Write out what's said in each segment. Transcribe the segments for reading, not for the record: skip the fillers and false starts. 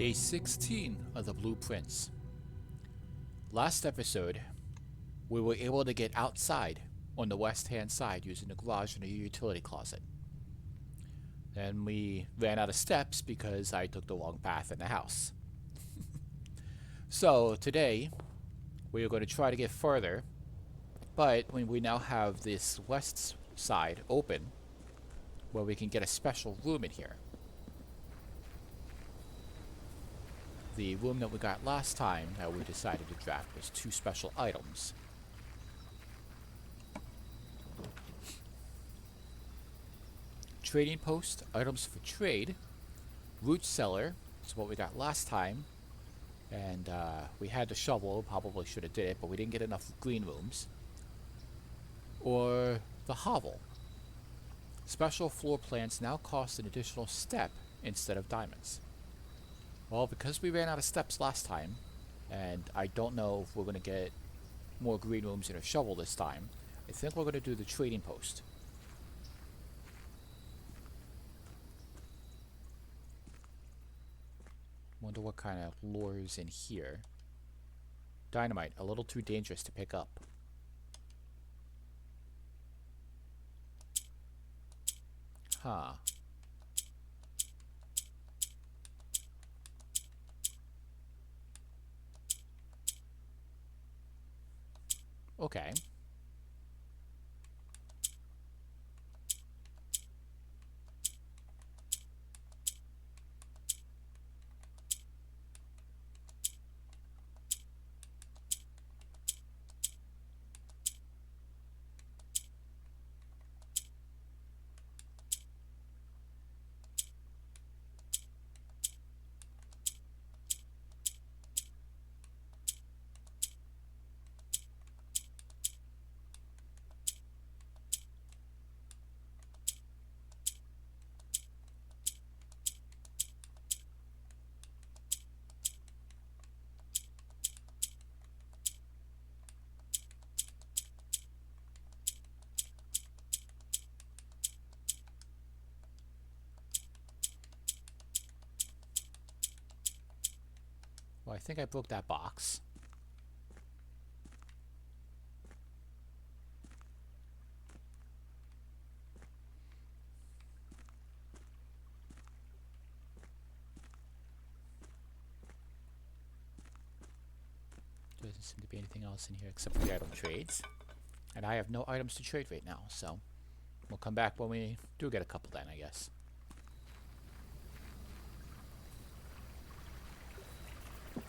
Day 16 of the blueprints. Last episode, we were able to get outside on the west hand side using the garage and the utility closet. Then we ran out of steps because I took the wrong path in the house. So today, we are going to try to get further, but when we now have this west side open, where we can get a special room in here. The room that we got last time that we decided to draft was 2 special items. Trading post, items for trade. Root cellar is what we got last time. And we had the shovel, probably should have did it, but we didn't get enough green rooms. Or the hovel. Special floor plans now cost an additional step instead of diamonds. Well, because we ran out of steps last time, and I don't know if we're going to get more green rooms in a shovel this time, I think we're going to do the trading post. Wonder what kind of lore is in here. Dynamite, a little too dangerous to pick up. Huh. Okay. Well, I think I broke that box. There doesn't seem to be anything else in here except for the item trades. And I have no items to trade right now, so we'll come back when we do get a couple then, I guess.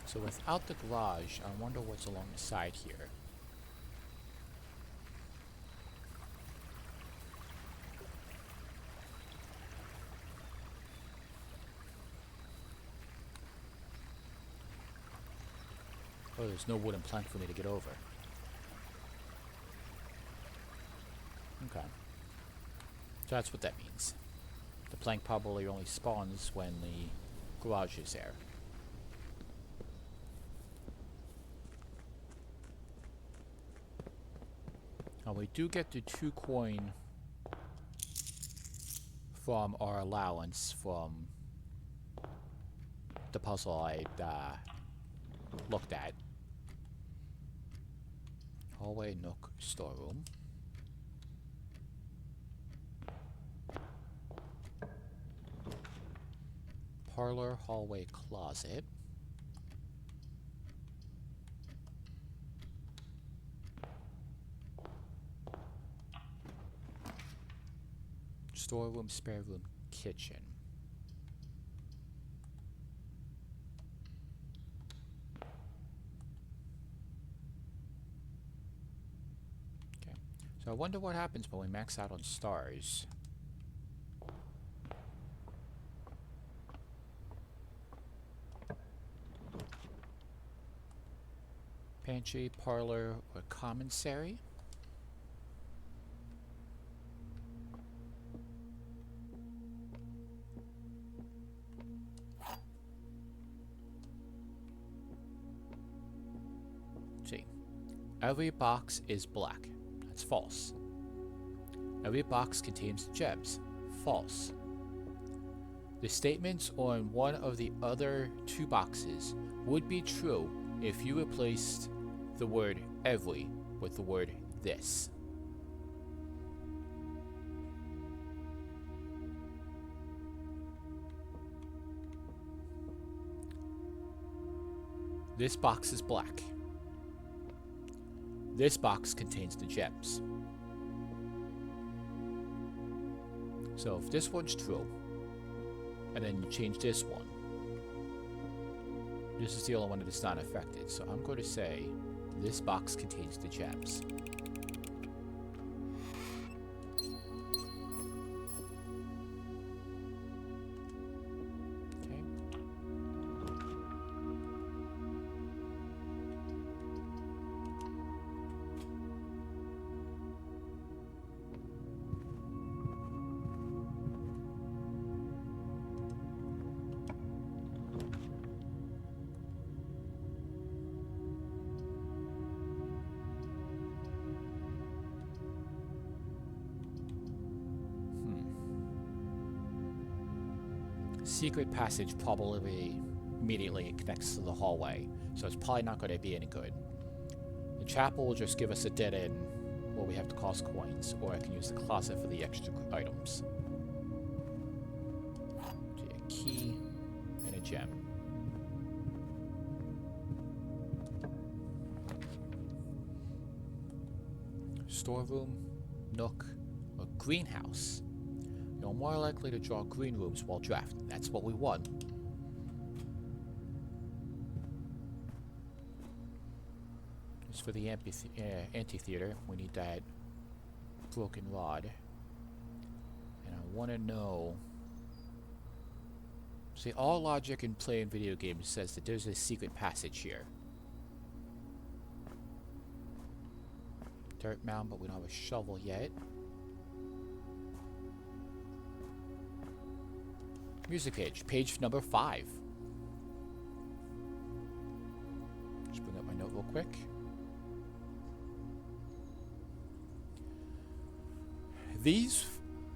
So without the garage, I wonder what's along the side here. Oh, there's no wooden plank for me to get over. Okay. So that's what that means. The plank probably only spawns when the garage is there. Now we do get the 2 coin from our allowance from the puzzle I looked at. Hallway, nook, storeroom. Parlor, hallway, closet. Storeroom, spare room, kitchen. Okay, so I wonder what happens when we max out on stars. Pantry, parlor, or commissary? See, every box is black. That's false. Every box contains gems. False. The statements on one of the other two boxes would be true if you replaced the word every with the word this. This box is black. This box contains the gems. So if this one's true, and then you change this one, this is the only one that is not affected. So I'm going to say this box contains the gems. Okay. Secret passage probably immediately connects to the hallway, so it's probably not going to be any good. The chapel will just give us a dead end where we have to cost coins, or I can use the closet for the extra items. Okay, a key and a gem. Storeroom, nook, or greenhouse. You're more likely to draw green rooms while drafting. That's what we want. As for the amphitheater, we need that broken rod. And I want to know... See, all logic in playing video games says that there's a secret passage here. Dirt mound, but we don't have a shovel yet. Music page, page number 5. Just bring up my note real quick. These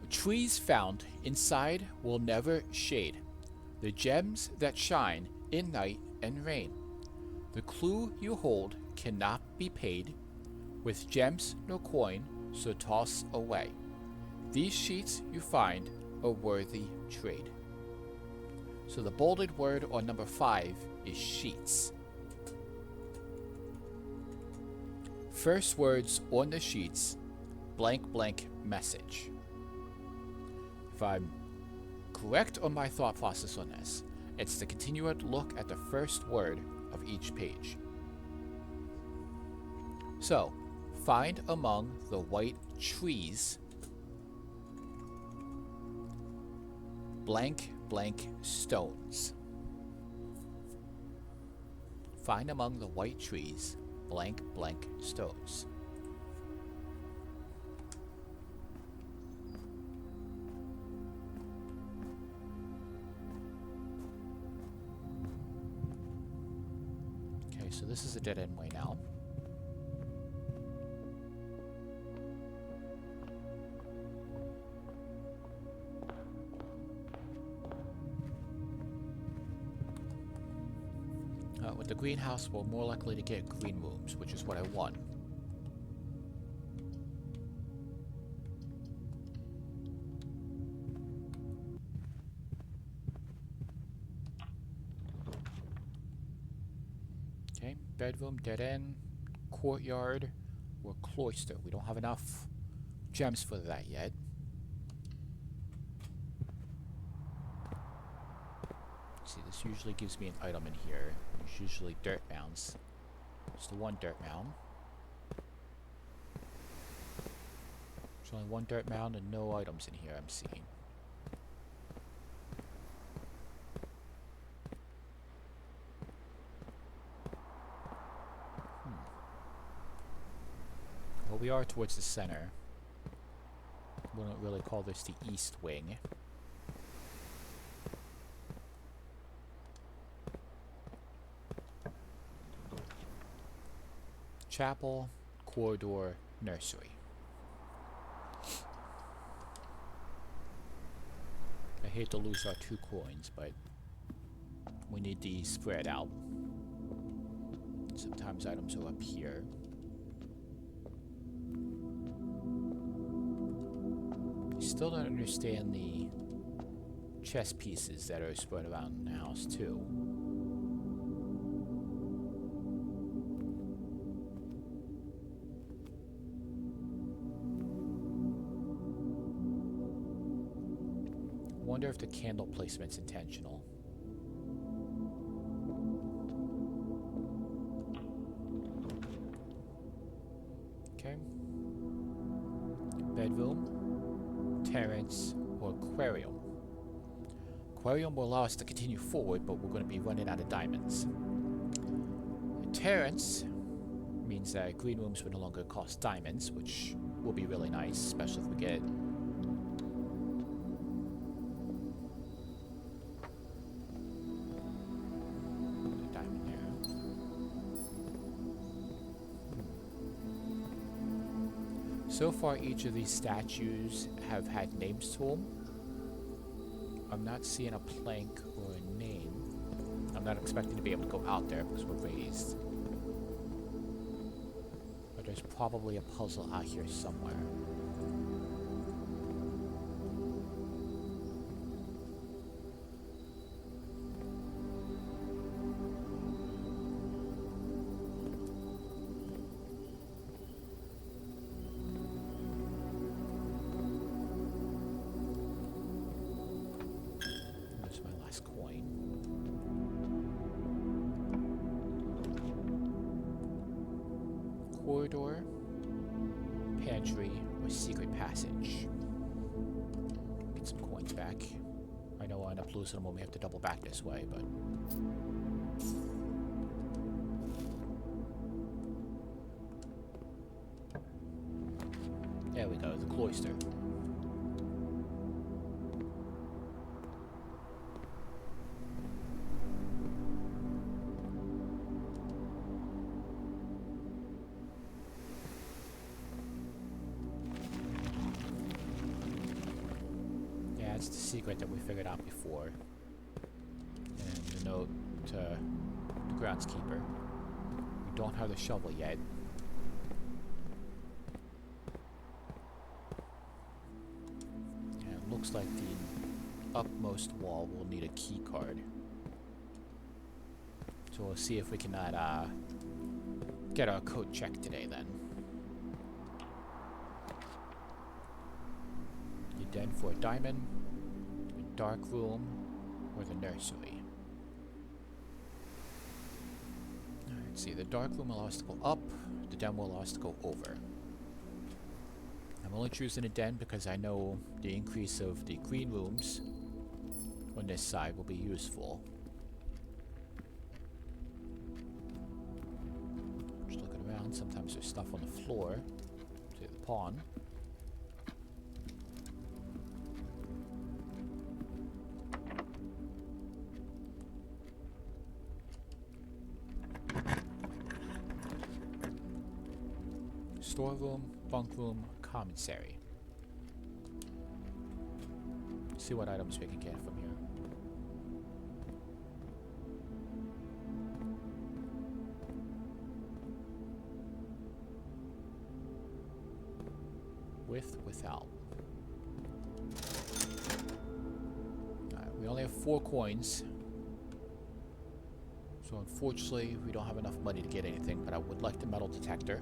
trees found inside will never shade. The gems that shine in night and rain. The clue you hold cannot be paid. With gems no coin, so toss away. These sheets you find a worthy trade. So the bolded word on number 5 is sheets. First words on the sheets, blank blank message. If I'm correct on my thought process on this, it's to continue to look at the first word of each page. So, find among the white trees blank blank stones. Find among the white trees blank blank stones. Okay, so this is a dead end way now. With the greenhouse, we're more likely to get green rooms, which is what I want. Okay, bedroom, dead end, courtyard, or cloister. We don't have enough gems for that yet. See, this usually gives me an item in here. There's usually dirt mounds. Just the one dirt mound. There's only one dirt mound and no items in here I'm seeing. Well, we are towards the center. Wouldn't really call this the east wing. Chapel, corridor, nursery. hate to lose our 2 coins, but we need these spread out. Sometimes items are up here. I still don't understand the chess pieces that are spread around the house, too. I wonder if the candle placement's intentional. Okay. Bedroom, terrace, or aquarium. Aquarium will allow us to continue forward, but we're going to be running out of diamonds. Terrace means that green rooms will no longer cost diamonds, which will be really nice, especially if we get a diamond there. So far, each of these statues have had names to them. I'm not seeing a plank or a name. I'm not expecting to be able to go out there because we're raised. But there's probably a puzzle out here somewhere. Corridor, pantry, or secret passage. Get some coins back. I know I'll end up losing them when we have to double back this way, but... There we go, the cloister. That's the secret that we figured out before. And the note to the groundskeeper. We don't have the shovel yet. And it looks like the upmost wall will need a key card. So we'll see if we cannot get our code checked today then. You den for a diamond. Dark room, or the nursery. Alright, see, the dark room will allow us to go up, the den will allow us to go over. I'm only choosing a den because I know the increase of the green rooms on this side will be useful. Just looking around, sometimes there's stuff on the floor. See the pawn. Storeroom, bunk room, commissary. See what items we can get from here. With, without. Alright, we only have 4 coins. So unfortunately, we don't have enough money to get anything, but I would like the metal detector.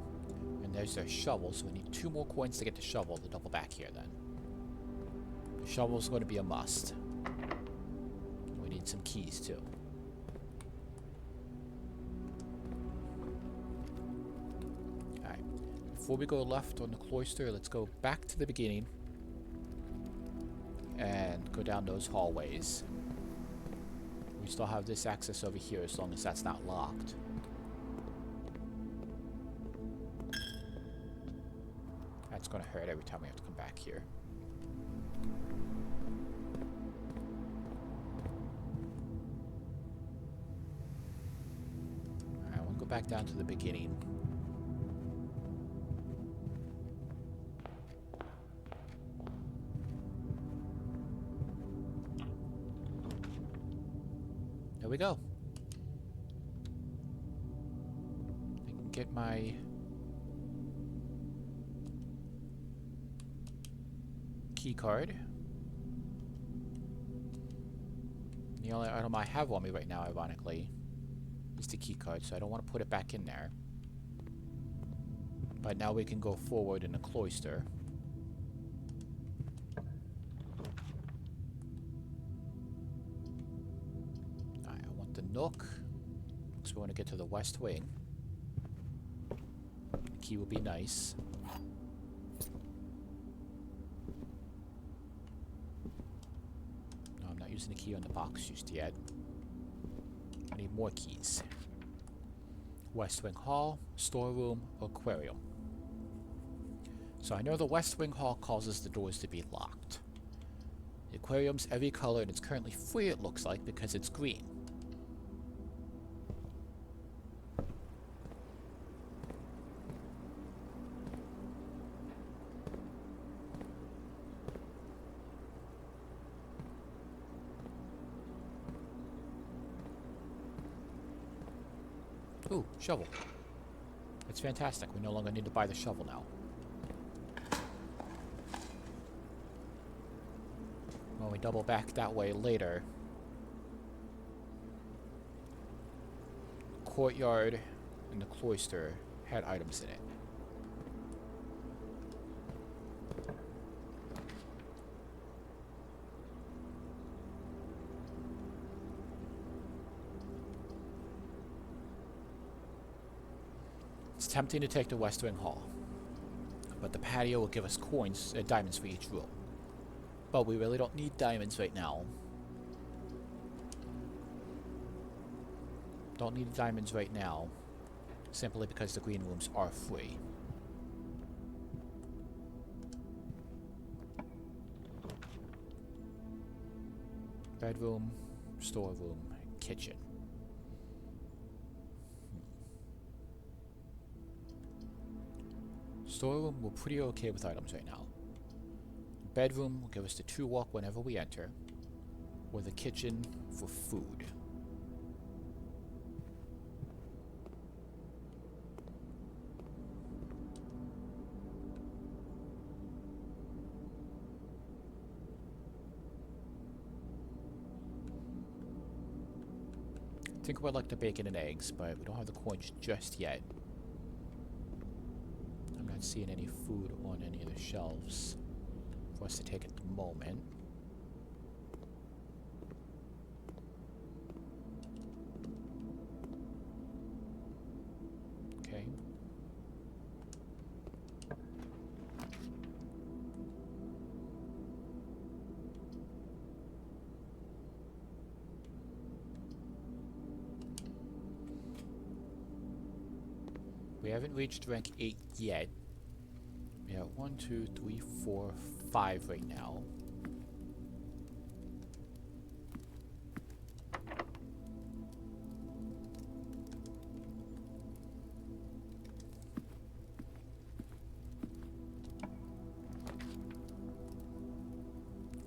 And there's their shovel, so we need 2 more coins to get the shovel to double back here then. The shovel's going to be a must. We need some keys too. Alright. Before we go left on the cloister, let's go back to the beginning. And go down those hallways. We still have this access over here as long as that's not locked. That's gonna hurt every time we have to come back here. Alright, we'll go back down to the beginning. we go. I can get my key card. The only item I have on me right now, ironically, is the key card, so I don't want to put it back in there. But now we can go forward in the cloister. Alright, I want the nook. Looks we want to get to the west wing. The key will be nice. No, I'm not using the key on the box just yet. I need more keys. West Wing Hall, storeroom, aquarium. So I know the West Wing Hall causes the doors to be locked. The aquarium's every color and it's currently free, it looks like, because it's green. Ooh, shovel. That's fantastic. We no longer need to buy the shovel now. When we double back that way later, courtyard and the cloister had items in it. It's tempting to take the West Wing Hall, but the patio will give us coins, diamonds for each room. But we really don't need diamonds right now. Don't need diamonds right now, simply because the green rooms are free. Bedroom, storeroom, kitchen. Storeroom, we're pretty okay with items right now. Bedroom will give us the 2 walk whenever we enter, or the kitchen for food. I think we'd like the bacon and eggs, but we don't have the coins just yet. I'm not seeing any food on any of the shelves for us to take at the moment. Okay. We haven't reached rank 8 yet. We have 1, 2, 3, 4, 5 right now.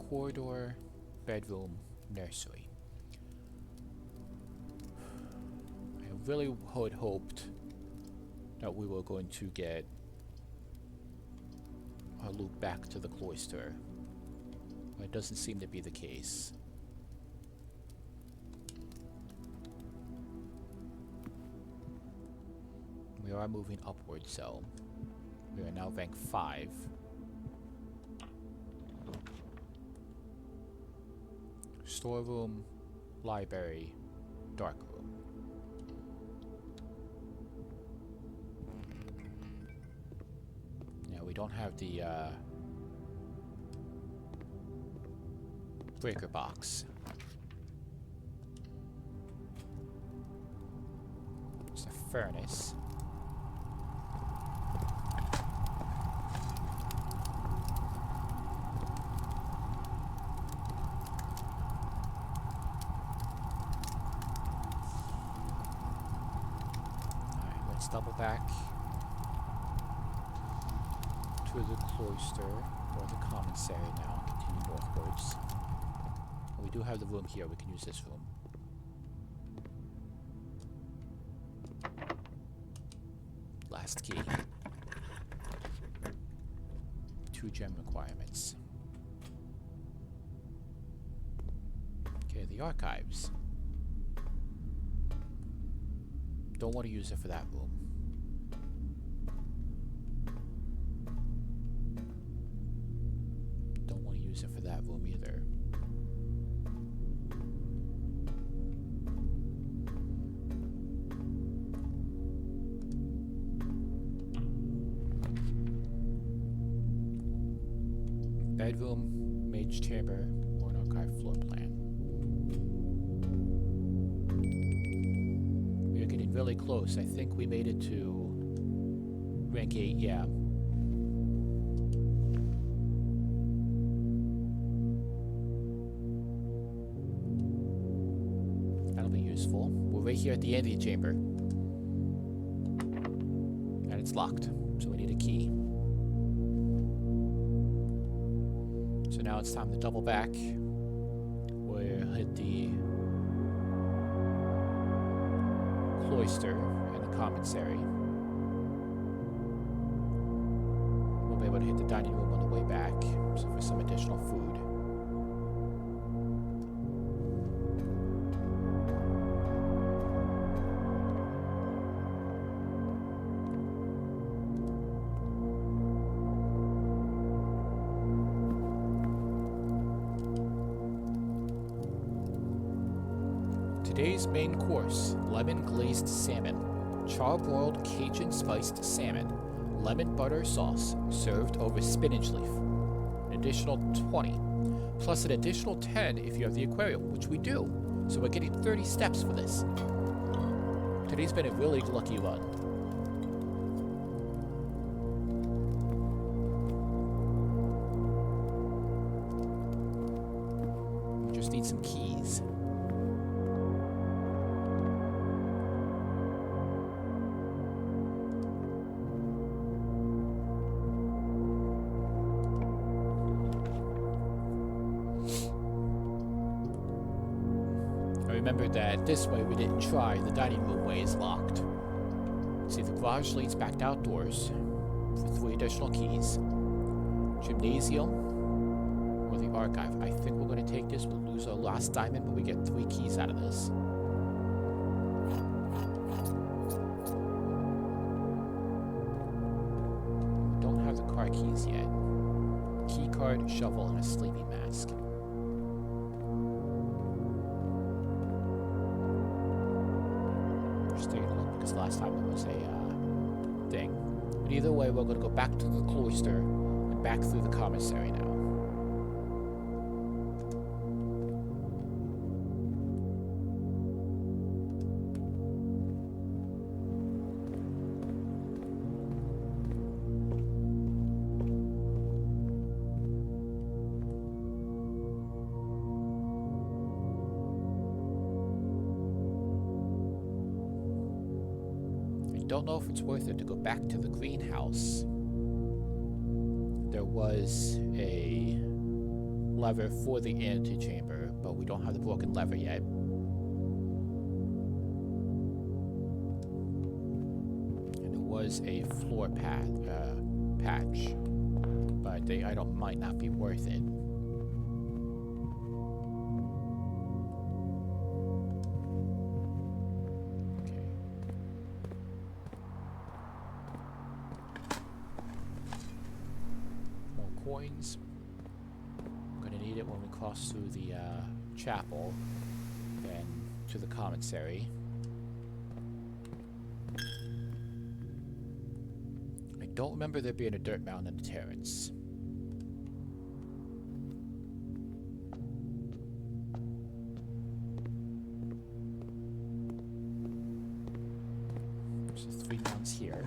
Corridor, bedroom, nursery. I really had hoped that we were going to get our loop back to the cloister, but it doesn't seem to be the case. We are moving upwards, so we are now rank 5. Storeroom, library, dark room. We don't have the breaker box. It's a furnace. Alright, let's double back to the cloister, or the commissary now, and continue northwards. We do have the room here, we can use this room. last key. 2 gem requirements. Okay, the archives. Don't want to use it for that room. Don't want to use it for that room either. Bedroom, mage chamber, or an archive floor plan. We are getting really close. I think we made it to rank 8, yeah. That'll be useful. We're right here at the end of the chamber. And it's locked, so we need a key. So now it's time to double back. We'll hit the cloister and the commissary. We'll be able to hit the dining room on the way back, so for some additional food. Today's main course, lemon glazed salmon, charbroiled Cajun spiced salmon, lemon butter sauce, served over spinach leaf. An additional 20, plus an additional 10 if you have the aquarium, which we do. So we're getting 30 steps for this. Today's been a really lucky run. We just need some keys. Remember that this way we didn't try. The dining room way is locked. See, the garage leads back to outdoors for 3 additional keys. Gymnasium or the archive. I think we're going to take this. We'll lose our last diamond, but we get 3 keys out of this. We don't have the car keys yet. Key card, shovel, and a sleeping mask. Taking a look because last time there was a thing. But either way, we're going to go back to the cloister and back through the commissary now. Don't know if it's worth it to go back to the greenhouse. There was a lever for the antechamber, but we don't have the broken lever yet. And there was a floor patch, but might not be worth it. Coins. I'm going to need it when we cross through the chapel and to the commissary. I don't remember there being a dirt mound in the terrace. There's 3 mounds here.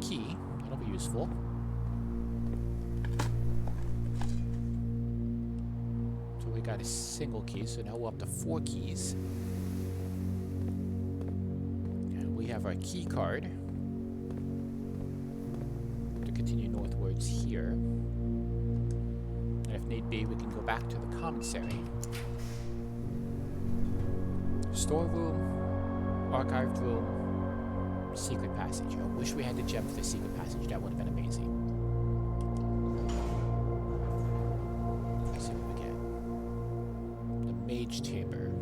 Key. That'll be useful. So we got a single key, so now we're up to 4 keys. And we have our key card to continue northwards here. And if need be, we can go back to the commissary Storeroom, archived room, secret passage. I wish we had the gem for the secret passage. That would have been amazing. Let's see what we get. The mage chamber.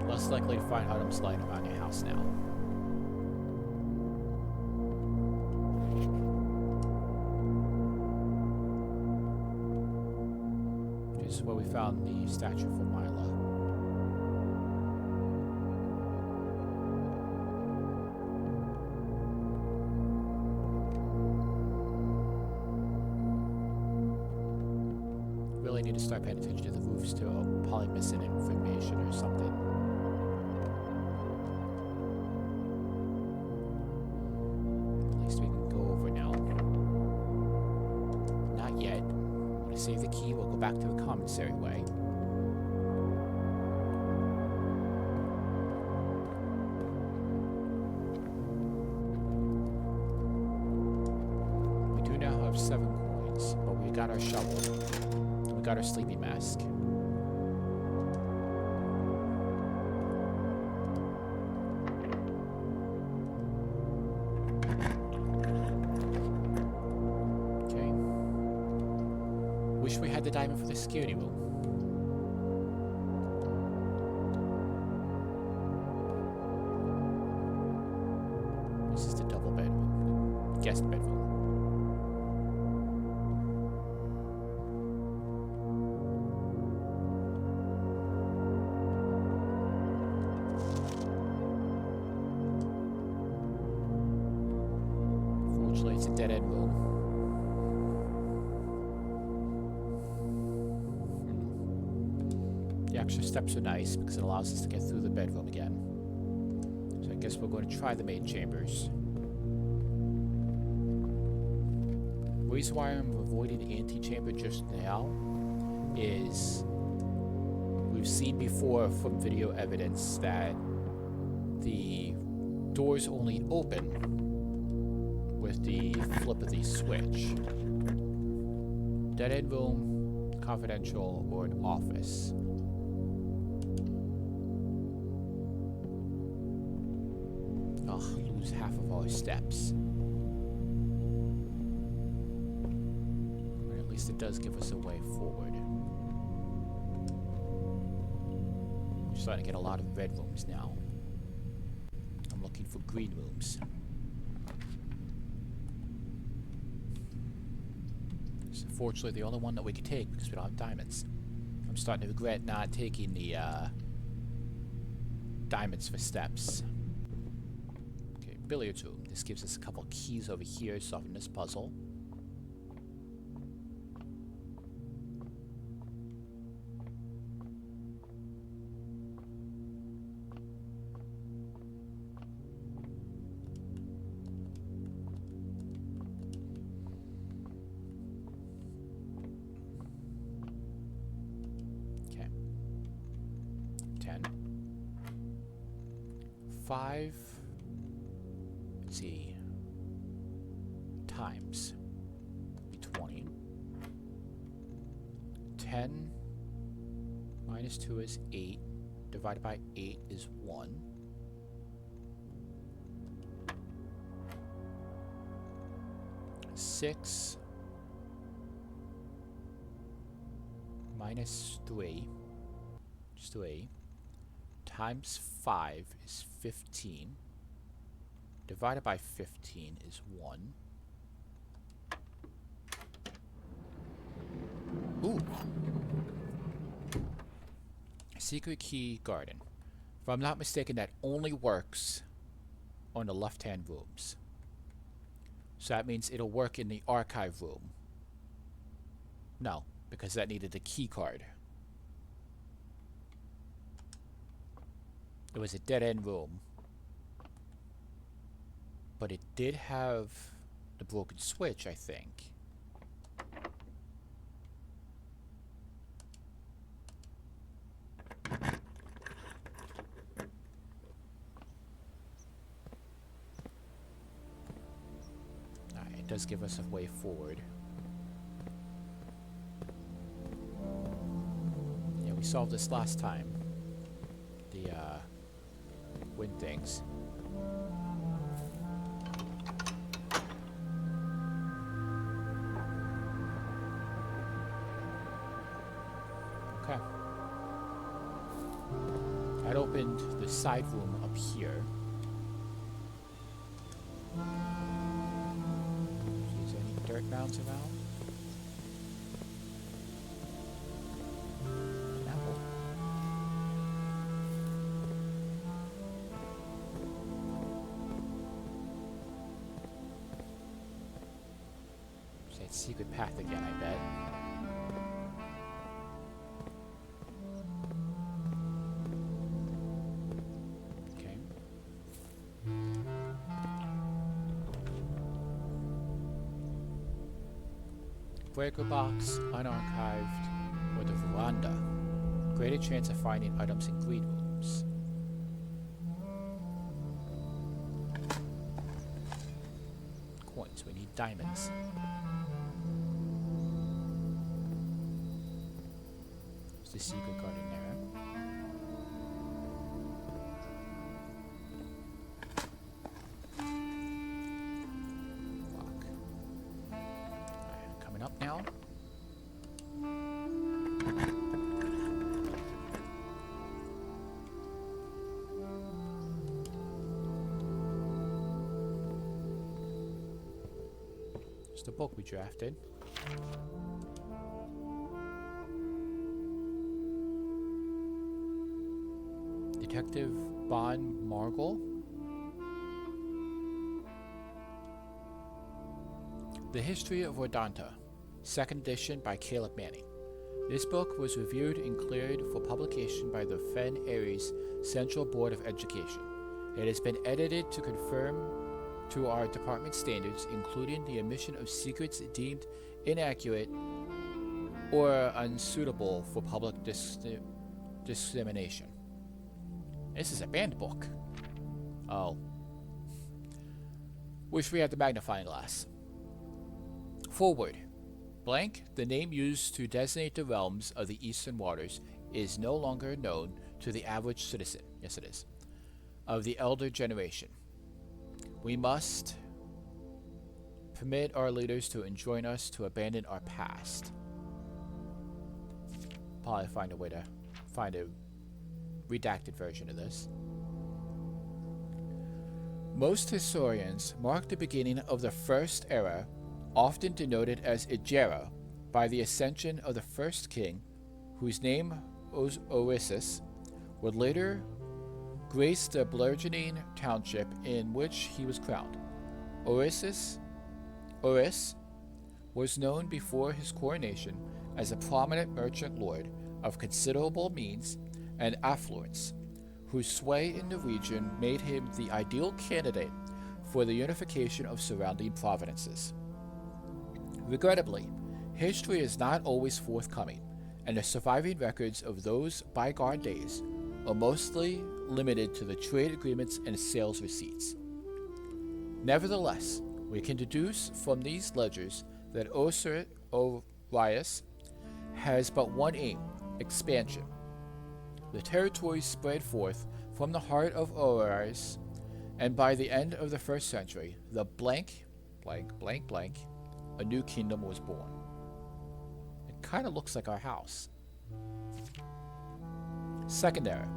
Less likely to find items lying around your house now. This is where we found the statue for Mila. Really need to start paying attention to the roofs too. I'm probably missing information or something. At least we can go over now. Not yet. I'm gonna save the key. We'll go back to the commissary way. We do now have 7 coins, but we got our shovel. We got our sleepy mask. Okay. Wish we had the diamond for the security room. This is the double bedroom. Guest bedroom. Fortunately, it's a dead-end room. The extra steps are nice because it allows us to get through the bedroom again. So I guess we're going to try the main chambers. The reason why I'm avoiding the antechamber just now is we've seen before from video evidence that the doors only open with the flip of the switch. Dead-end room, confidential, or an office. Ugh, lose half of our steps. Or at least it does give us a way forward. We're starting to get a lot of red rooms now. I'm looking for green rooms. It's unfortunately the only one that we can take because we don't have diamonds. I'm starting to regret not taking the diamonds for steps. Okay, billiards room. This gives us a couple keys over here, solving this puzzle. Okay. 10. 5. Let's see. Times. Be 20. 10 minus 2 is 8. Divided by 8 is 1. Six minus 3 is 3 times 5 is 15. Divided by 15 is 1. Ooh. Secret key garden. If I'm not mistaken, that only works on the left-hand rooms. So that means it'll work in the archive room. No, because that needed a key card. It was a dead-end room. But it did have the broken switch, I think. Alright, it does give us a way forward. Yeah, we solved this last time. The wind things. Okay. That opened the side room up here. Is there any dirt mounds around? An apple. It's that secret path again, I bet. Breaker box, unarchived, or the veranda. Greater chance of finding items in greed rooms. Coins, we need diamonds. There's the secret garden there. Up now. It's the book we drafted. Detective Bon Margle. The History of Rodanta. Second edition by Caleb Manning. This book was reviewed and cleared for publication by the Fen Aries Central Board of Education. It has been edited to conform to our department standards, including the omission of secrets deemed inaccurate or unsuitable for public dissemination. This is a banned book. Oh. Wish we had the magnifying glass. Forward. Blank, the name used to designate the realms of the Eastern Waters, is no longer known to the average citizen, yes it is, of the elder generation. We must permit our leaders to enjoin us to abandon our past. Probably find a way to find a redacted version of this. Most historians mark the beginning of the First Era, often denoted as Ejera, by the ascension of the first king, whose name Orissus would later grace the burgeoning township in which he was crowned. Oris was known before his coronation as a prominent merchant lord of considerable means and affluence, whose sway in the region made him the ideal candidate for the unification of surrounding provinces. Regrettably, history is not always forthcoming, and the surviving records of those bygone days are mostly limited to the trade agreements and sales receipts. Nevertheless, we can deduce from these ledgers that Osiris has but one aim: expansion. The territories spread forth from the heart of Osiris, and by the end of the 1st century, the blank, a new kingdom was born. It kind of looks like our house. Second era.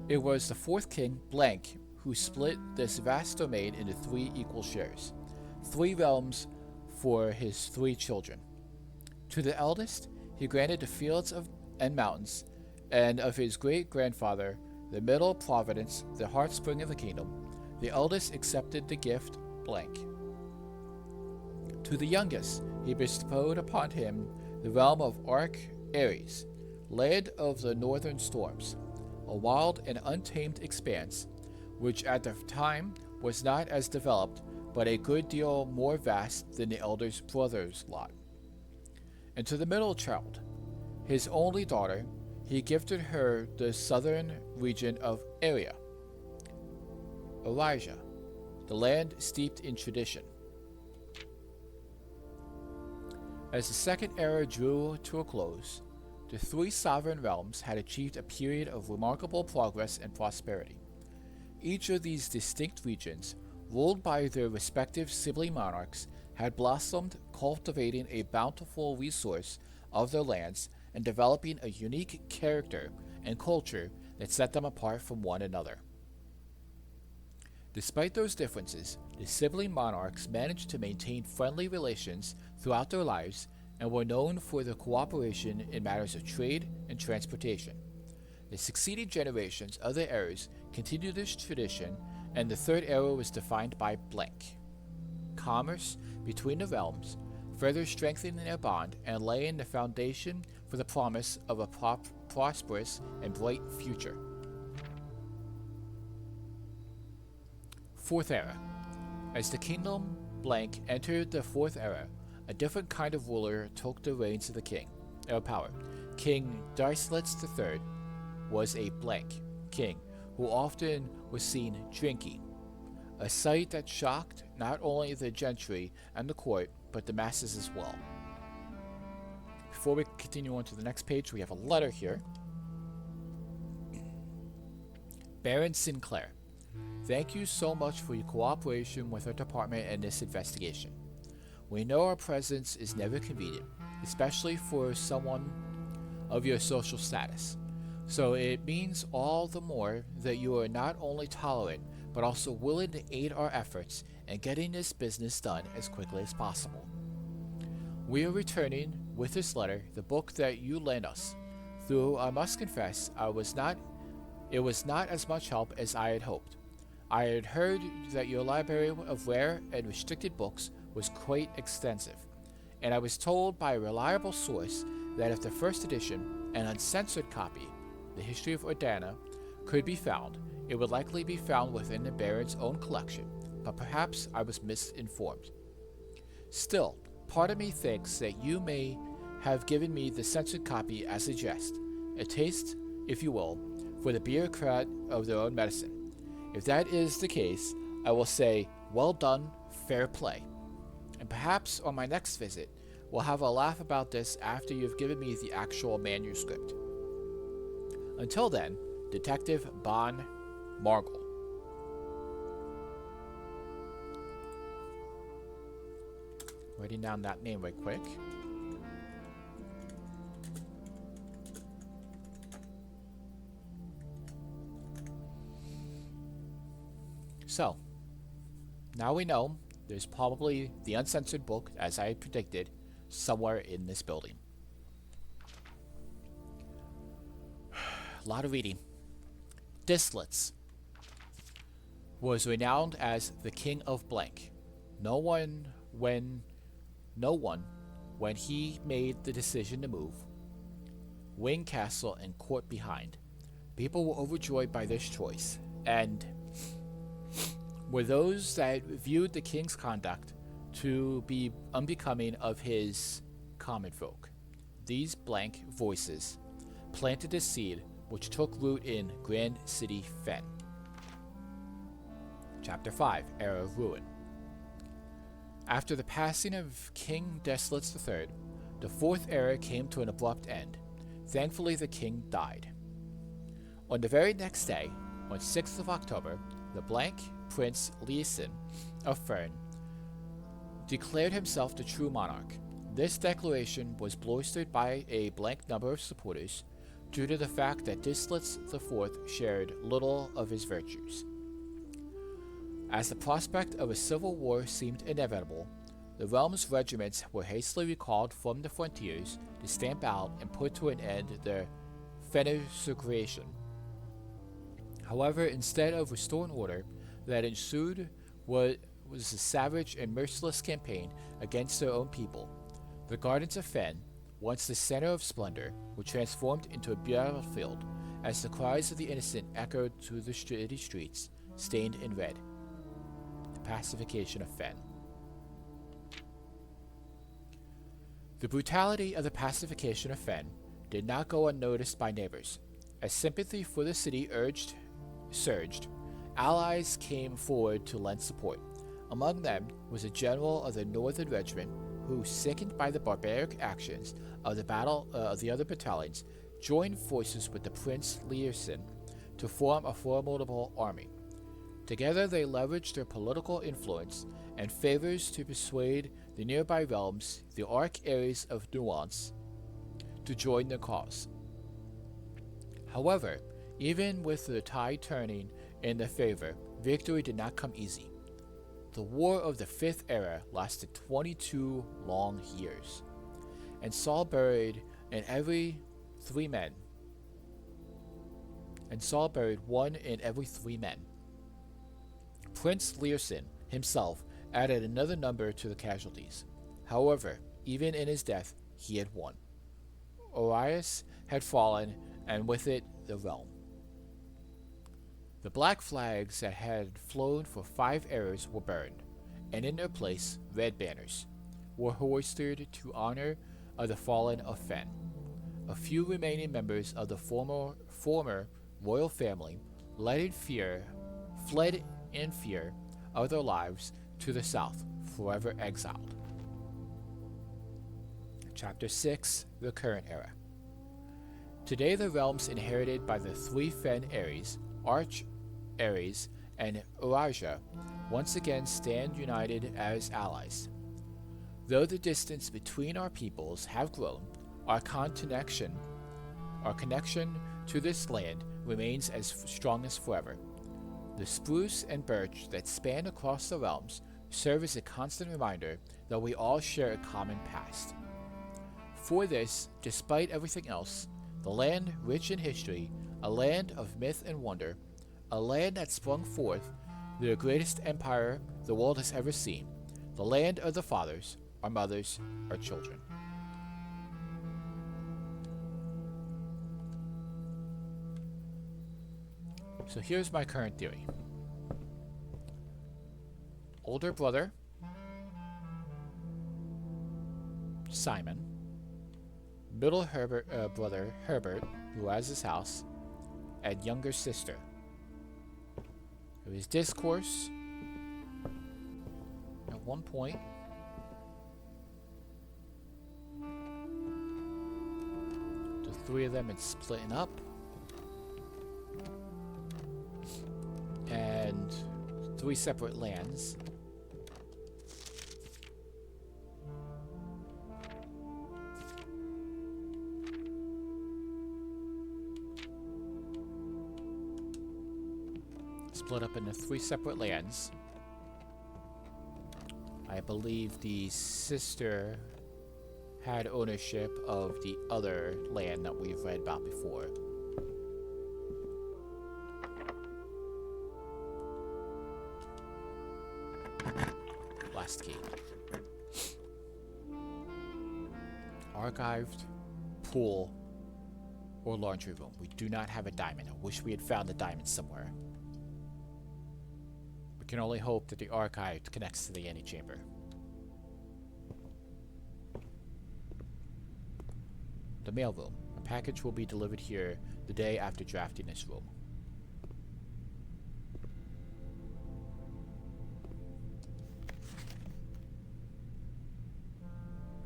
It was the 4th king, Blank, who split this vast domain into 3 equal shares, 3 realms for his 3 children. To the eldest, he granted the fields and mountains, and of his great-grandfather, the middle province, the heartspring of the kingdom, the eldest accepted the gift, Blank. To the youngest, he bestowed upon him the realm of Aries, land of the northern storms, a wild and untamed expanse, which at the time was not as developed, but a good deal more vast than the elder brother's lot. And to the middle child, his only daughter, he gifted her the southern region of Area, Elijah, the land steeped in tradition. As the second era drew to a close, the three sovereign realms had achieved a period of remarkable progress and prosperity. Each of these distinct regions, ruled by their respective sibling monarchs, had blossomed, cultivating a bountiful resource of their lands and developing a unique character and culture that set them apart from one another. Despite those differences, the sibling monarchs managed to maintain friendly relations throughout their lives and were known for their cooperation in matters of trade and transportation. The succeeding generations of the eras continued this tradition, and the third era was defined by blank commerce between the realms, further strengthening their bond and laying the foundation for the promise of a prosperous and bright future. Fourth Era. As the kingdom blank entered the fourth era, a different kind of ruler took the reins of the power. King Darius III was a blank king who often was seen drinking, a sight that shocked not only the gentry and the court, but the masses as well. Before we continue on to the next page, we have a letter here. Baron Sinclair, thank you so much for your cooperation with our department in this investigation. We know our presence is never convenient, especially for someone of your social status. So it means all the more that you are not only tolerant, but also willing to aid our efforts in getting this business done as quickly as possible. We are returning with this letter the book that you lent us. Though I must confess, it was not as much help as I had hoped. I had heard that your library of rare and restricted books was quite extensive, and I was told by a reliable source that if the first edition, an uncensored copy, The History of Ordana, could be found, it would likely be found within the Baron's own collection, but perhaps I was misinformed. Still, part of me thinks that you may have given me the censored copy as a jest, a taste, if you will, for the bureaucrat of their own medicine. If that is the case, I will say, well done, fair play. And perhaps on my next visit, we'll have a laugh about this after you've given me the actual manuscript. Until then, Detective Bon Margle. Writing down that name right quick. So, now we know there's probably the uncensored book, as I had predicted, somewhere in this building. A lot of reading. Dislitz was renowned as the King of Blank. No one, when he made the decision to move, Wing Castle and court behind. People were overjoyed by this choice, and were those that viewed the king's conduct to be unbecoming of his common folk. These blank voices planted a seed which took root in Grand City Fen. Chapter 5, Era of Ruin. After the passing of King Darius III, the fourth era came to an abrupt end. Thankfully, the king died. On the very next day, on 6th of October, the blank Prince Leeson of Fern declared himself the true monarch. This declaration was bolstered by a blank number of supporters due to the fact that Darius IV shared little of his virtues. As the prospect of a civil war seemed inevitable, the realm's regiments were hastily recalled from the frontiers to stamp out and put to an end their fenestration. However, instead of restoring order, that ensued was a savage and merciless campaign against their own people. The gardens of Fen, once the center of splendor, were transformed into a battlefield as the cries of the innocent echoed through the city streets, stained in red. The pacification of Fen. The brutality of the pacification of Fen did not go unnoticed by neighbors. As sympathy for the city surged, allies came forward to lend support. Among them was a general of the Northern Regiment who, sickened by the barbaric actions of the other battalions, joined forces with the Prince Learson to form a formidable army. Together they leveraged their political influence and favors to persuade the nearby realms, the Arc Ares of Nuance, to join their cause. However, even with the tide turning in their favor, victory did not come easy. The War of the Fifth Era lasted 22 long years, and saw buried in every 3 men, and saw buried 1 in every 3 men. Prince Learson himself added another number to the casualties. However, even in his death, he had won. Orias had fallen, and with it, the realm. The black flags that had flown for 5 eras were burned, and in their place, red banners were hoisted to honor the fallen of Fen. A few remaining members of the former royal family fled in fear of their lives to the south, forever exiled. Chapter 6: The Current Era. Today the realms inherited by the 3 Fen Ares, Arch Ares, and Uraja once again stand united as allies. Though the distance between our peoples have grown, our connection to this land remains as strong as forever. The spruce and birch that span across the realms serve as a constant reminder that we all share a common past. For this, despite everything else, the land rich in history, a land of myth and wonder, a land that sprung forth the greatest empire the world has ever seen, the land of the fathers, our mothers, our children. So here's my current theory. Older brother, Simon. Middle brother, Herbert, who has his house. And younger sister. There was discourse at one point. The 3 of them had split up. And 3 separate lands. Split up into 3 separate lands. I believe the sister had ownership of the other land that we've read about before. Last key. Archived, pool, or laundry room. We do not have a diamond. I wish we had found the diamond somewhere. We can only hope that the archived connects to the antechamber. The mailroom. A package will be delivered here the day after drafting this room.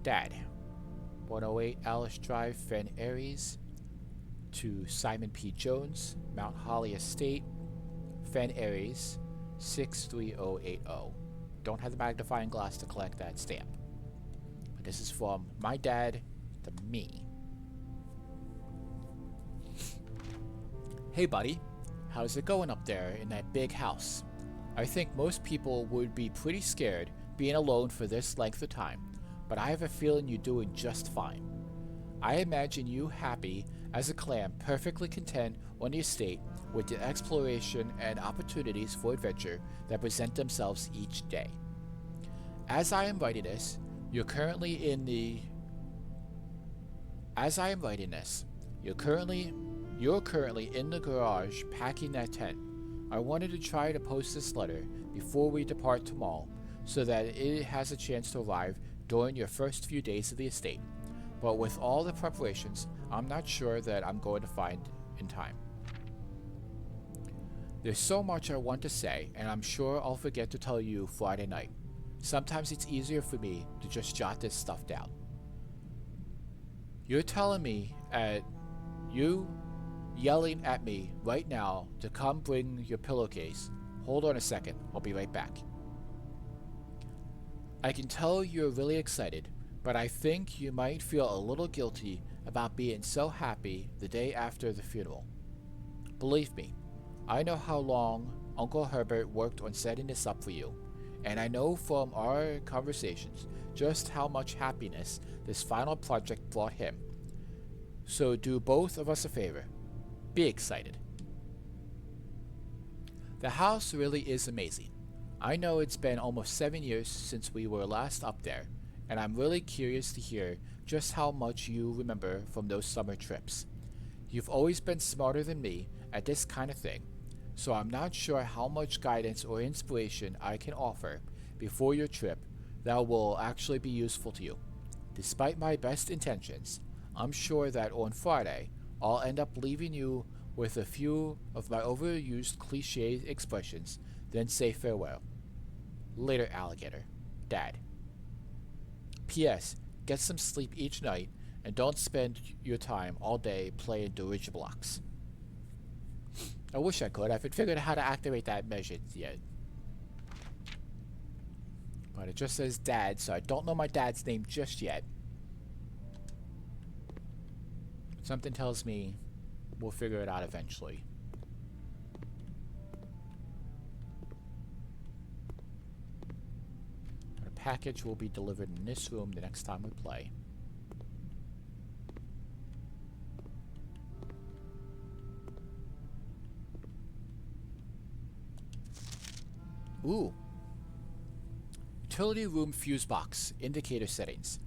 Dad. 108 Alice Drive, Fen Ares. To Simon P. Jones, Mount Holly Estate, Fen Ares, 63080. Don't have the magnifying glass to collect that stamp. But this is from my dad to me. Hey buddy, how's it going up there in that big house? I think most people would be pretty scared being alone for this length of time, but I have a feeling you're doing just fine. I imagine you happy as a clam, perfectly content on the estate with the exploration and opportunities for adventure that present themselves each day. As I am writing this, you're currently in the garage packing that tent. I wanted to try to post this letter before we depart tomorrow so that it has a chance to arrive during your first few days of the estate. But with all the preparations, I'm not sure that I'm going to find in time. There's so much I want to say, and I'm sure I'll forget to tell you Friday night. Sometimes it's easier for me to just jot this stuff down. You're telling me you yelling at me right now to come bring your pillowcase. Hold on a second, I'll be right back. I can tell you're really excited, but I think you might feel a little guilty about being so happy the day after the funeral. Believe me, I know how long Uncle Herbert worked on setting this up for you, and I know from our conversations just how much happiness this final project brought him. So do both of us a favor. Be excited. The house really is amazing. I know it's been almost 7 years since we were last up there, and I'm really curious to hear just how much you remember from those summer trips. You've always been smarter than me at this kind of thing, so I'm not sure how much guidance or inspiration I can offer before your trip that will actually be useful to you. Despite my best intentions, I'm sure that on Friday, I'll end up leaving you with a few of my overused cliche expressions, then say farewell. Later, alligator. Dad. P.S. Get some sleep each night and don't spend your time all day playing dirigible blocks. I wish I could. I haven't figured out how to activate that measure yet. But it just says Dad, so I don't know my dad's name just yet. Something tells me we'll figure it out eventually. Our package will be delivered in this room the next time we play. Ooh. Utility room fuse box. Indicator settings.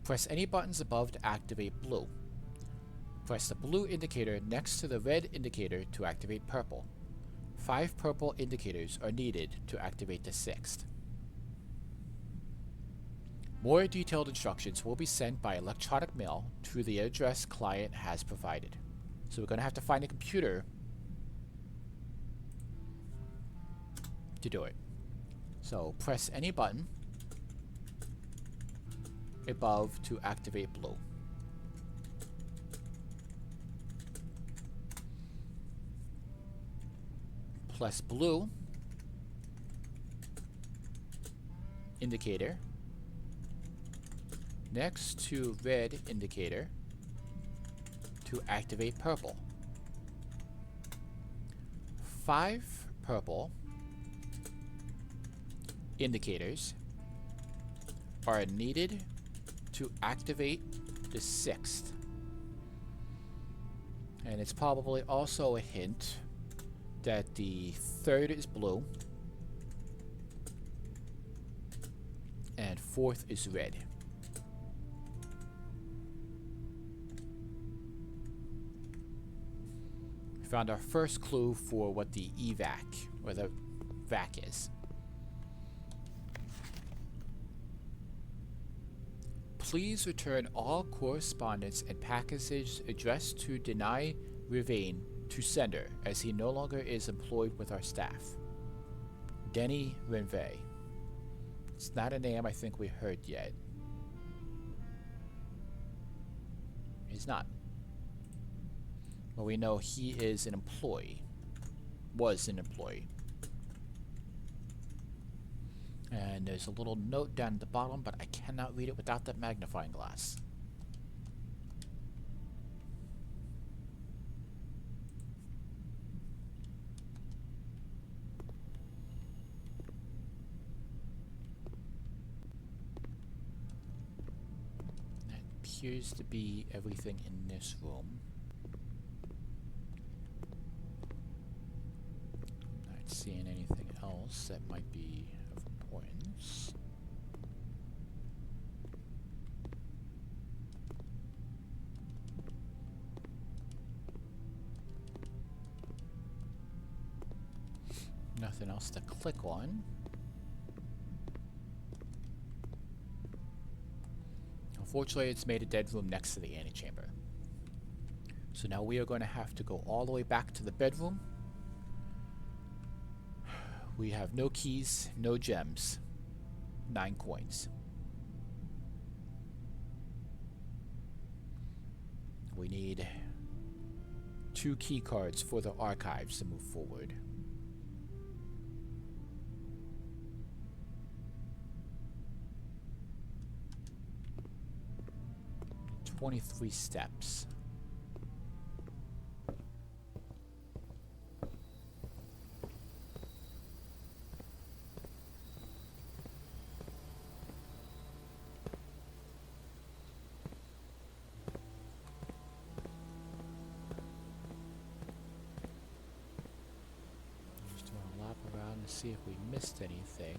Press any buttons above to activate blue. Press the blue indicator next to the red indicator to activate purple. 5 purple indicators are needed to activate the 6th. More detailed instructions will be sent by electronic mail to the address client has provided. So we're going to have to find a computer to do it. So press any button above to activate blue. Press blue indicator next to red indicator to activate purple. 5 purple indicators are needed to activate the 6th. And it's probably also a hint that the 3rd is blue and 4th is red. We found our first clue for what the evac or the vac is. Please return all correspondence and packages addressed to Deny Rivane to sender, as he no longer is employed with our staff. Denny Renvey. It's not a name I think we heard yet. He's not. But we know he is an employee. Was an employee. And there's a little note down at the bottom, but I cannot read it without that magnifying glass. That appears to be everything in this room. Not seeing anything else that might be of importance. Nothing else to click on. Unfortunately, it's made a dead room next to the antechamber. So now we are going to have to go all the way back to the bedroom. We have no keys, no gems. 9 coins. We need 2 key cards for the archives to move forward. 23 steps. Just doing a lap around to see if we missed anything.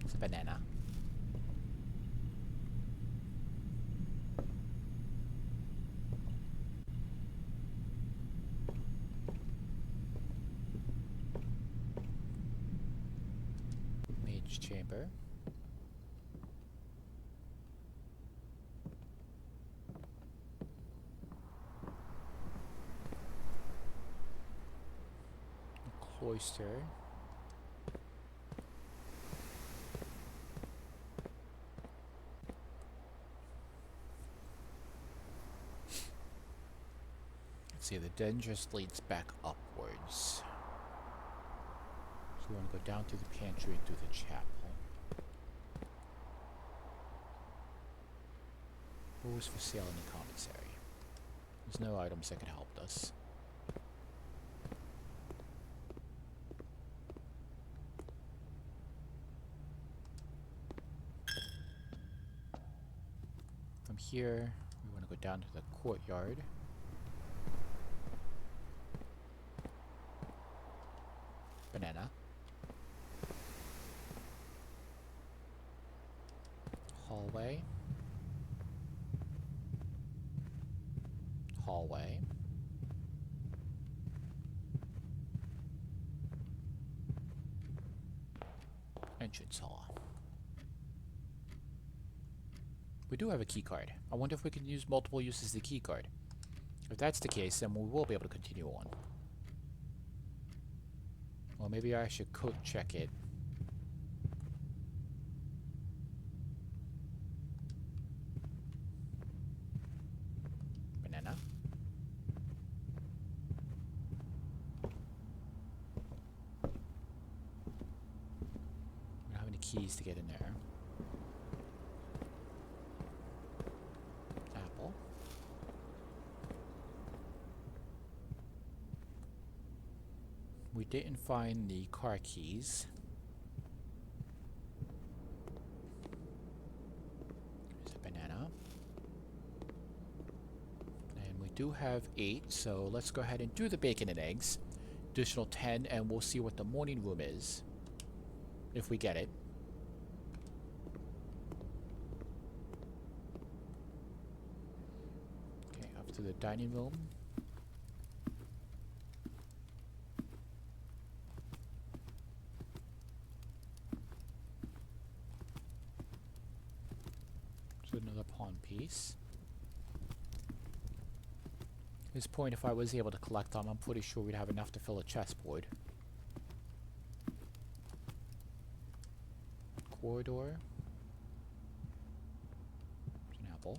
It's a banana. Mage chamber. Cloister. Let's see, the den just leads back upwards. So we want to go down through the pantry and through the chapel. What was for sale in the commissary? There's no items that could help us. From here, we want to go down to the courtyard. Banana. Hallway. Hallway. Entrance hall. We do have a key card. I wonder if we can use multiple uses of the key card. If that's the case, then we will be able to continue on. Well, maybe I should code check it. Banana. We don't have any keys to get in there. Apple. We didn't find the car keys. There's a banana. And we do have 8, so let's go ahead and do the bacon and eggs. Additional 10, and we'll see what the morning room is. If we get it. Okay, up to the dining room. Another pawn piece. At this point, if I was able to collect them, I'm pretty sure we'd have enough to fill a chessboard. Corridor. There's an apple.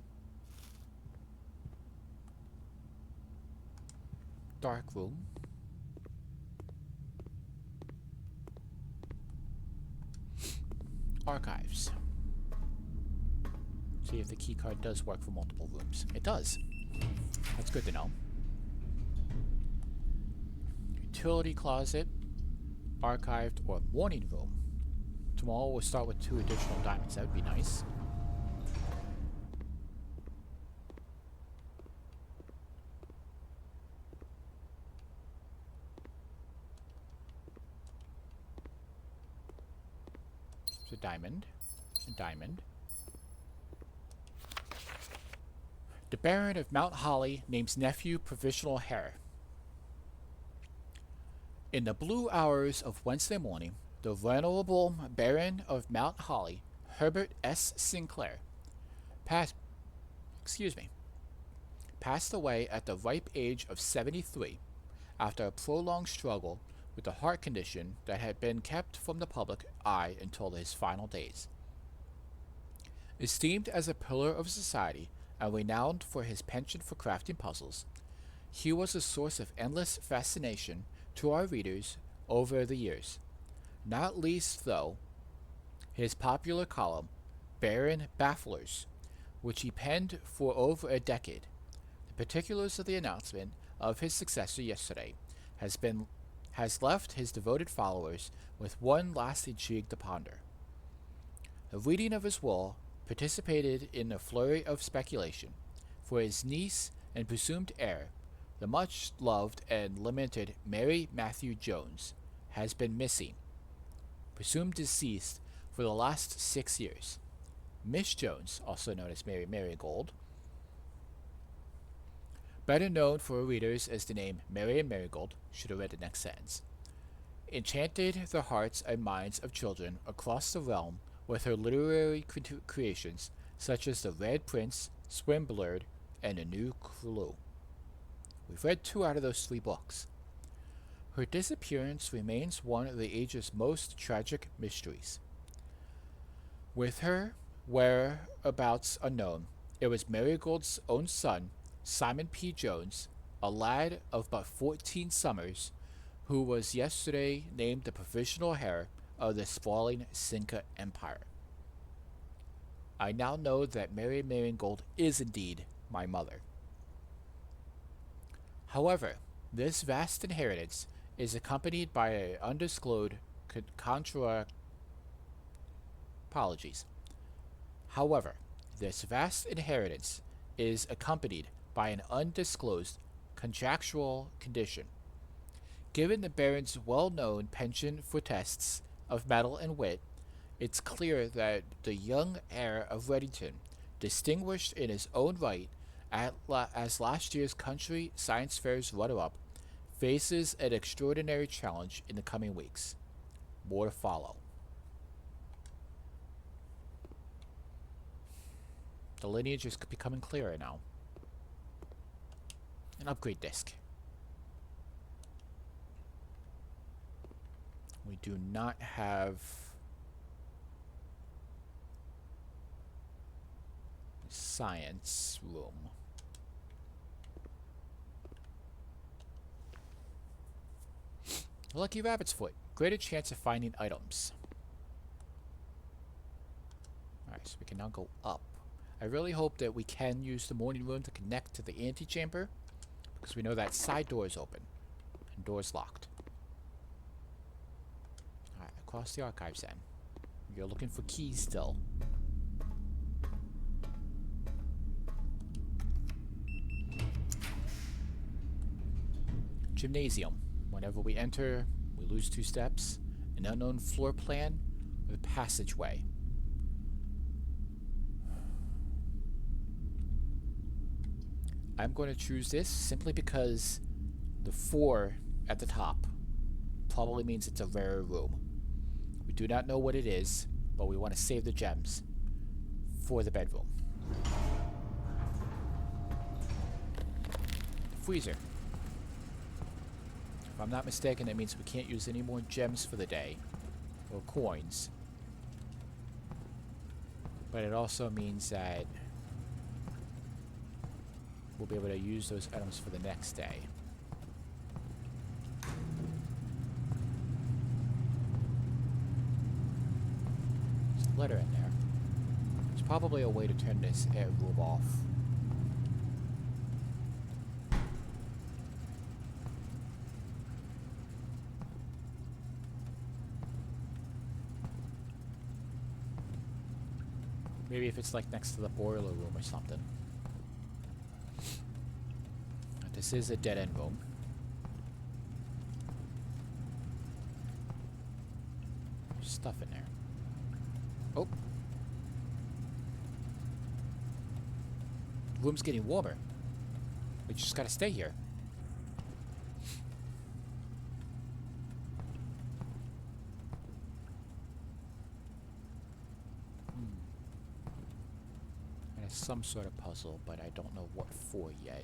Dark room. Archives. See if the key card does work for multiple rooms. It does. That's good to know. Utility closet, archived, or morning room. Tomorrow we'll start with 2 additional diamonds. That would be nice. It's a diamond. A diamond. The Baron of Mount Holly names nephew provisional heir. In the blue hours of Wednesday morning, the Venerable Baron of Mount Holly, Herbert S. Sinclair, passed, excuse me, passed away at the ripe age of 73 after a prolonged struggle with a heart condition that had been kept from the public eye until his final days. Esteemed as a pillar of society and renowned for his penchant for crafting puzzles, he was a source of endless fascination to our readers over the years, not least, though, his popular column, Baron Bafflers, which he penned for over a decade. The particulars of the announcement of his successor yesterday has left his devoted followers with one last intrigue to ponder. A reading of his will participated in a flurry of speculation, for his niece and presumed heir, the much loved and lamented Mary Matthew Jones, has been missing, presumed deceased, for the last 6 years. Miss Jones, also known as Mary Marigold, better known for her readers as the name Mary Marigold, should have read the next sentence, enchanted the hearts and minds of children across the realm with her literary creations such as The Red Prince, Swinblurred, and A New Clue. We've read 2 out of those 3 books. Her disappearance remains one of the age's most tragic mysteries. With her whereabouts unknown, it was Marigold's own son, Simon P. Jones, a lad of but 14 summers, who was yesterday named the provisional heir of the sprawling Cinca Empire. I now know that Mary Marigold is indeed my mother. However, this vast inheritance is accompanied by an undisclosed apologies. However, this vast inheritance is accompanied by an undisclosed contractual condition. Given the Baron's well-known penchant for tests of mettle and wit, it's clear that the young heir of Reddington, distinguished in his own right as last year's Country Science Fair's runner-up, faces an extraordinary challenge in the coming weeks. More to follow. The lineage is becoming clearer now. An upgrade disc. We do not have science room. Lucky Rabbit's Foot. Greater chance of finding items. Alright, so we can now go up. I really hope that we can use the morning room to connect to the antechamber, because we know that side door is open and door's locked. Alright, across the archives then. You're looking for keys still. Gymnasium. Whenever we enter, we lose 2 steps. An unknown floor plan with a passageway. I'm going to choose this simply because the 4 at the top probably means it's a rare room. We do not know what it is, but we want to save the gems for the bedroom. Freezer. If I'm not mistaken, that means we can't use any more gems for the day, or coins. But it also means that we'll be able to use those items for the next day. There's a letter in there. There's probably a way to turn this air room off. Maybe if it's like next to the boiler room or something. This is a dead-end room. There's stuff in there. Oh. The room's getting warmer. We just gotta stay here. some sort of puzzle, but I don't know what for yet.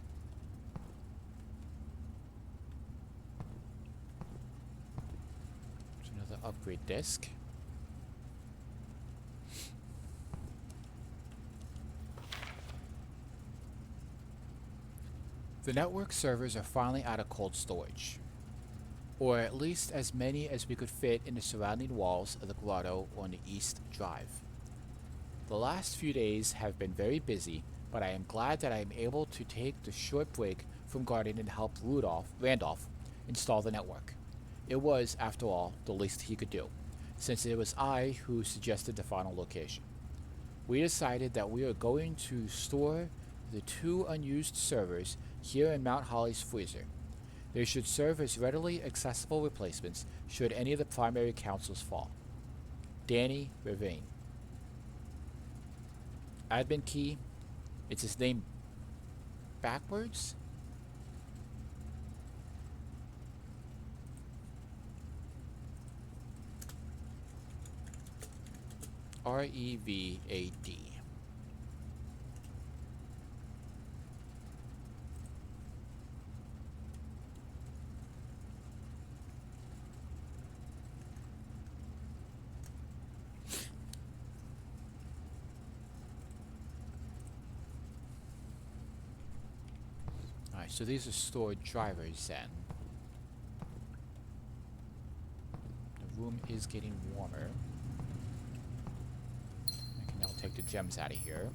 There's another upgrade disc. The network servers are finally out of cold storage, or at least as many as we could fit in the surrounding walls of the grotto on the East Drive. The last few days have been very busy, but I am glad that I am able to take the short break from guarding and help Randolph install the network. It was, after all, the least he could do, since it was I who suggested the final location. We decided that we are going to store the 2 unused servers here in Mount Holly's freezer. They should serve as readily accessible replacements should any of the primary consoles fall. Danny Revane. Admin key. It's his name backwards? R-E-V-A-D. Alright, so these are stored drivers then. The room is getting warmer. I can now take the gems out of here.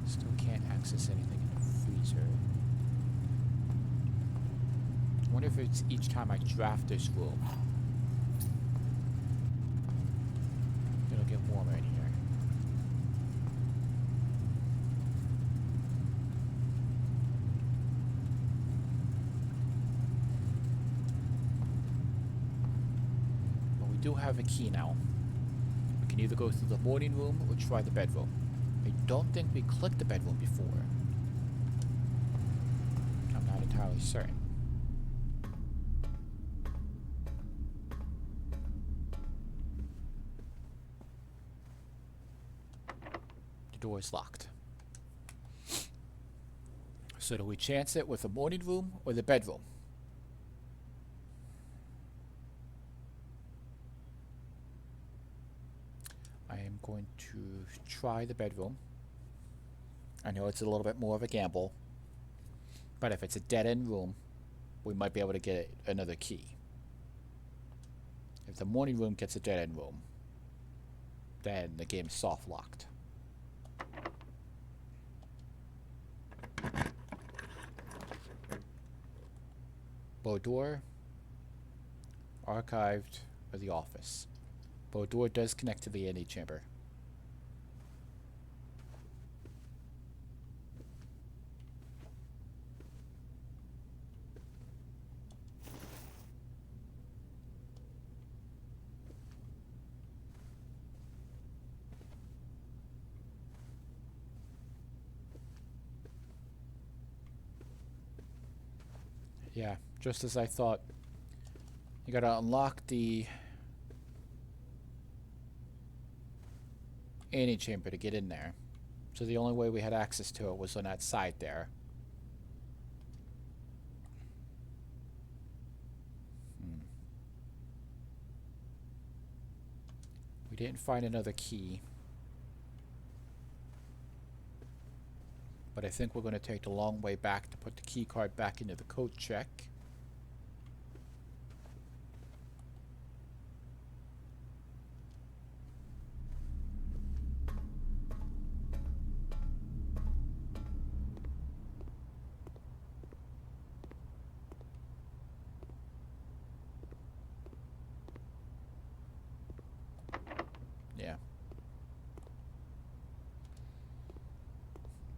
Still can't access anything in the freezer. I wonder if it's each time I draft this room. It'll get warmer in here. But we do have a key now. We can either go through the morning room or try the bedroom. I don't think we clicked the bedroom before. I'm not entirely certain. The door is locked. So do we chance it with the morning room or the bedroom? I am going to try the bedroom. I know it's a little bit more of a gamble, but if it's a dead-end room, we might be able to get another key. If the morning room gets a dead-end room, then the game's soft-locked. Boudoir, archived, or the office. Boudoir does connect to the antechamber. Yeah, just as I thought. You gotta unlock the antechamber to get in there. So the only way we had access to it was on that side there. We didn't find another key. But I think we're going to take the long way back to put the key card back into the code check. Yeah.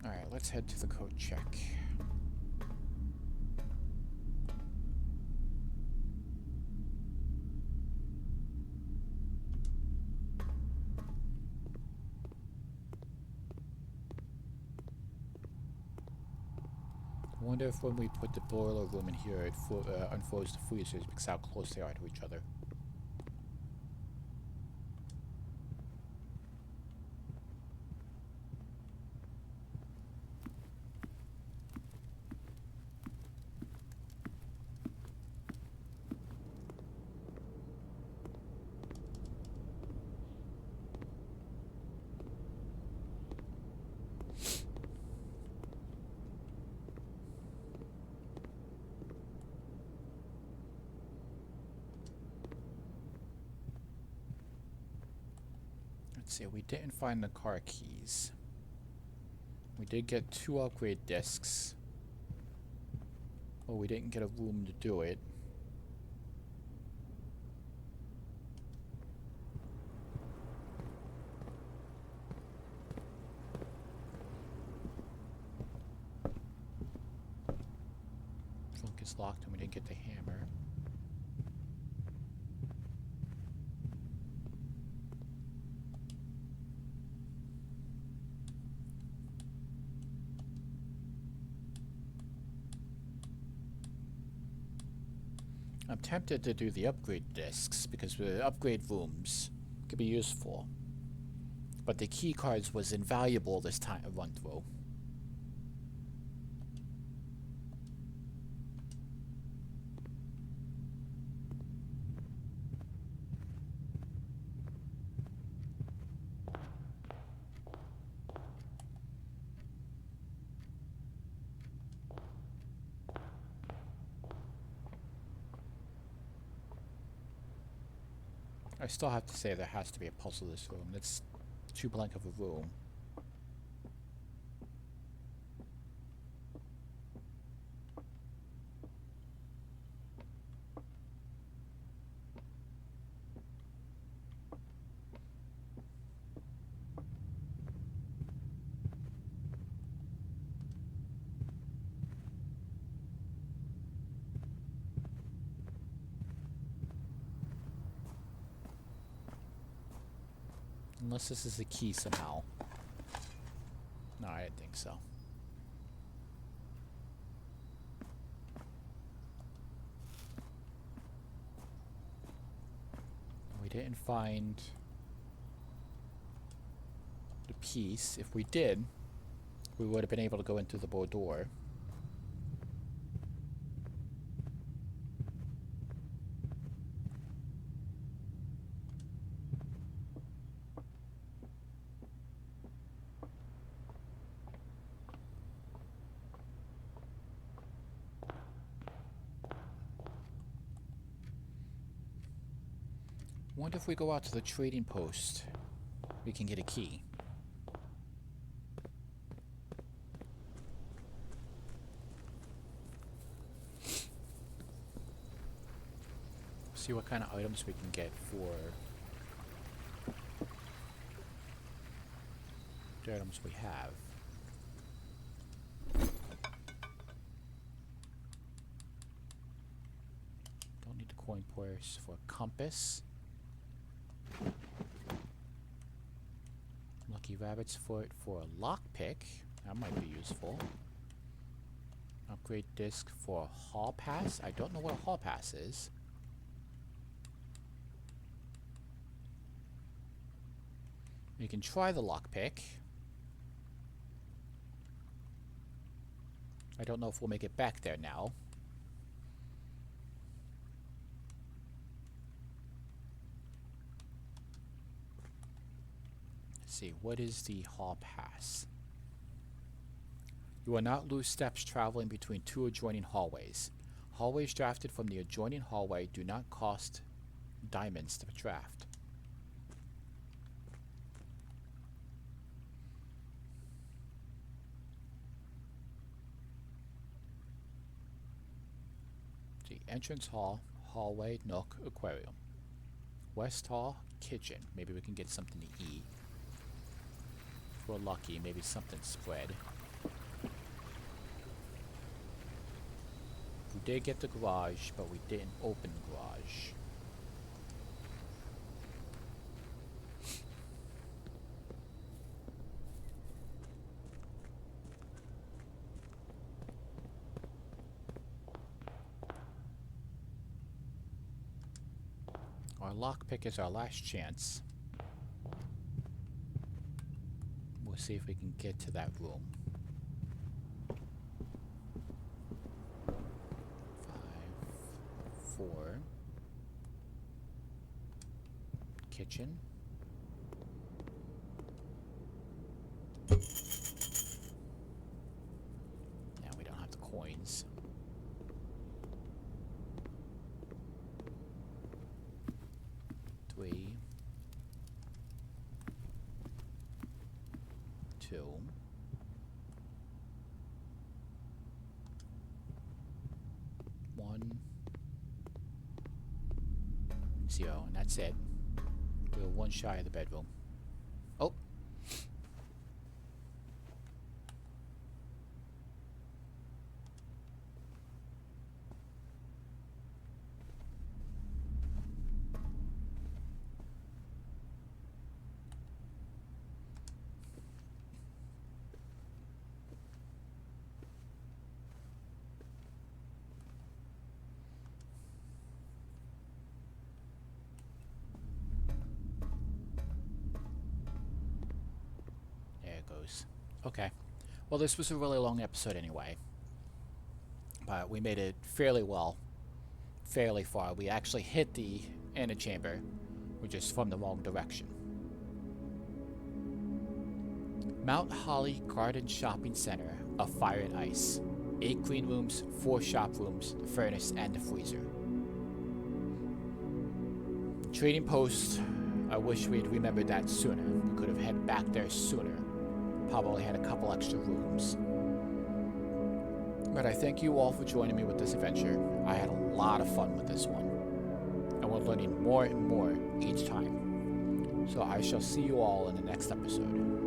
Alright, let's head to the code check. Wonder if when we put the boiler room in here, it unfroze the freezers because how close they are to each other. Let's see, we didn't find the car keys. We did get 2 upgrade discs. But we didn't get a room to do it. Trunk is locked and we didn't get the hammer. I'm tempted to do the upgrade discs because the upgrade rooms could be useful. But the key cards was invaluable this time run through. I still have to say there has to be a puzzle in this room. It's too blank of a room. Unless this is a key somehow. No, I didn't think so. We didn't find the piece. If we did, we would have been able to go into the door. Wonder if we go out to the trading post, we can get a key. See what kind of items we can get for the items we have. Don't need the coin purse for a compass. Lucky rabbit's foot for a lockpick. That might be useful. Upgrade disc for a hall pass. I don't know what a hall pass is. You can try the lockpick. I don't know if we'll make it back there now. Let's see, what is the hall pass? You will not lose steps traveling between 2 adjoining hallways. Hallways drafted from the adjoining hallway do not cost diamonds to draft. The entrance hall, hallway, nook, aquarium. West hall, kitchen. Maybe we can get something to eat. If we're lucky, maybe something spread. We did get the garage, but we didn't open the garage. Our lockpick is our last chance. We'll see if we can get to that room. 5, 4. Kitchen. Now we don't have the coins. Three. 2. 1. 0. And that's it. We're one shy of the bedroom. Oh! There it goes. Okay. Well, this was a really long episode anyway. But we made it fairly well. Fairly far. We actually hit the inner chamber. We're just from the wrong direction. Mount Holly Garden Shopping Center of Fire and Ice. 8 clean rooms, 4 shop rooms, the furnace, and the freezer. Trading post. I wish we'd remembered that sooner. We could have headed back there sooner. Probably had a couple extra rooms. But I thank you all for joining me with this adventure. I had a lot of fun with this one. And we're learning more and more each time. So I shall see you all in the next episode.